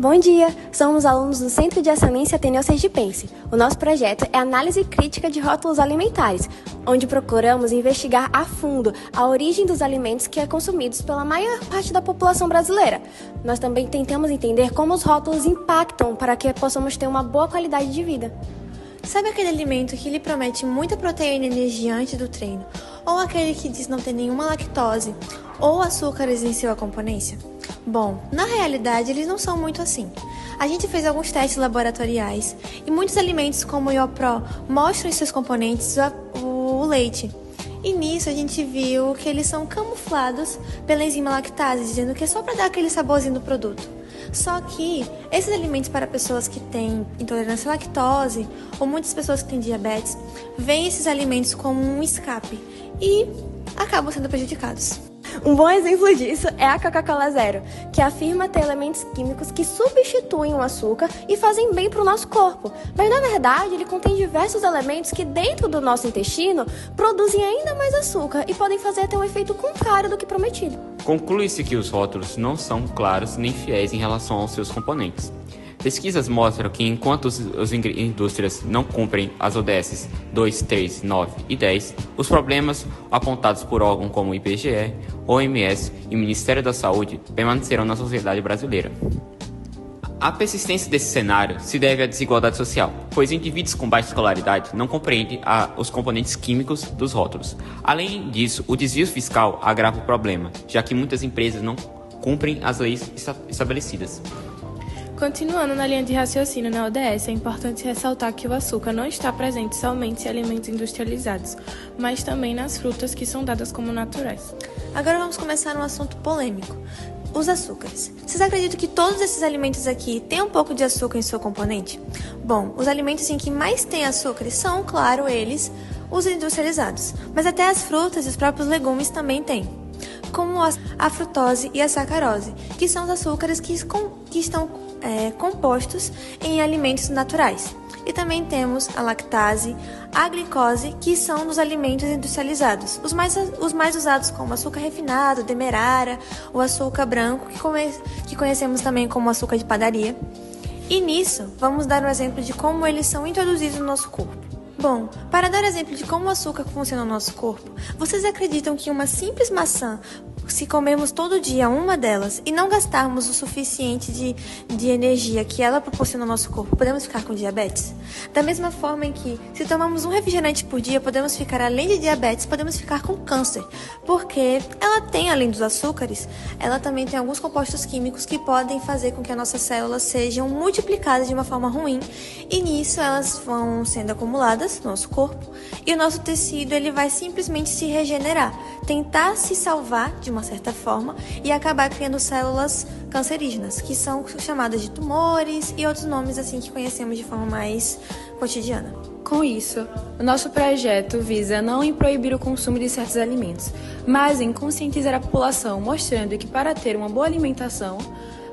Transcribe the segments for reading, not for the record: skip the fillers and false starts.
Bom dia! Somos alunos do Centro de Excelência Ateneu Sergipense. O nosso projeto é Análise Crítica de Rótulos Alimentares, onde procuramos investigar a fundo a origem dos alimentos que é consumidos pela maior parte da população brasileira. Nós também tentamos entender como os rótulos impactam para que possamos ter uma boa qualidade de vida. Sabe aquele alimento que lhe promete muita proteína e energia antes do treino? Ou aquele que diz não ter nenhuma lactose ou açúcares em sua componência? Bom, na realidade eles não são muito assim. A gente fez alguns testes laboratoriais e muitos alimentos como o Iopro mostram em seus componentes o leite. E nisso a gente viu que eles são camuflados pela enzima lactase, dizendo que é só para dar aquele saborzinho do produto. Só que esses alimentos para pessoas que têm intolerância à lactose ou muitas pessoas que têm diabetes, veem esses alimentos como um escape e acabam sendo prejudicados. Um bom exemplo disso é a Coca-Cola Zero, que afirma ter elementos químicos que substituem o açúcar e fazem bem para o nosso corpo. Mas na verdade ele contém diversos elementos que dentro do nosso intestino produzem ainda mais açúcar e podem fazer até um efeito contrário do que prometido. Conclui-se que os rótulos não são claros nem fiéis em relação aos seus componentes. Pesquisas mostram que enquanto as indústrias não cumprem as ODS 2, 3, 9 e 10, os problemas apontados por órgãos como o IBGE, OMS e Ministério da Saúde permanecerão na sociedade brasileira. A persistência desse cenário se deve à desigualdade social, pois indivíduos com baixa escolaridade não compreendem os componentes químicos dos rótulos. Além disso, o desvio fiscal agrava o problema, já que muitas empresas não cumprem as leis estabelecidas. Continuando na linha de raciocínio na ODS, é importante ressaltar que o açúcar não está presente somente em alimentos industrializados, mas também nas frutas que são dadas como naturais. Agora vamos começar um assunto polêmico. Os açúcares. Vocês acreditam que todos esses alimentos aqui têm um pouco de açúcar em seu componente? Bom, os alimentos em que mais tem açúcares são, claro, os industrializados. Mas até as frutas e os próprios legumes também têm, como a frutose e a sacarose, que são os açúcares que estão compostos em alimentos naturais. E também temos a lactase, a glicose, que são dos alimentos industrializados. Os mais usados como açúcar refinado, demerara, o açúcar branco, que conhecemos também como açúcar de padaria. E nisso, vamos dar um exemplo de como eles são introduzidos no nosso corpo. Bom, para dar exemplo de como o açúcar funciona no nosso corpo, vocês acreditam que uma simples maçã, se comermos todo dia uma delas e não gastarmos o suficiente de energia que ela proporciona ao nosso corpo, podemos ficar com diabetes? Da mesma forma em que, se tomamos um refrigerante por dia, podemos ficar, além de diabetes, podemos ficar com câncer, porque ela tem, além dos açúcares, ela também tem alguns compostos químicos que podem fazer com que as nossas células sejam multiplicadas de uma forma ruim, e nisso elas vão sendo acumuladas no nosso corpo, e o nosso tecido ele vai simplesmente se regenerar, tentar se salvar de uma certa forma e acabar criando células cancerígenas, que são chamadas de tumores e outros nomes assim que conhecemos de forma mais cotidiana. Com isso, o nosso projeto visa não em proibir o consumo de certos alimentos, mas em conscientizar a população, mostrando que para ter uma boa alimentação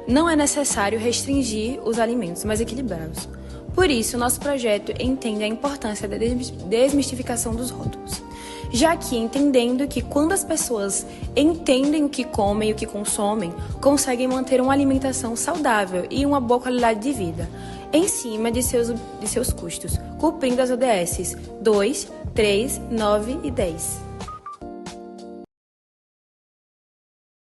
não é necessário restringir os alimentos, mas equilibrá-los. Por isso, o nosso projeto entende a importância da desmistificação dos rótulos, já que entendendo que quando as pessoas entendem o que comem e o que consomem, conseguem manter uma alimentação saudável e uma boa qualidade de vida, em cima de seus custos, cumprindo as ODS 2, 3, 9 e 10.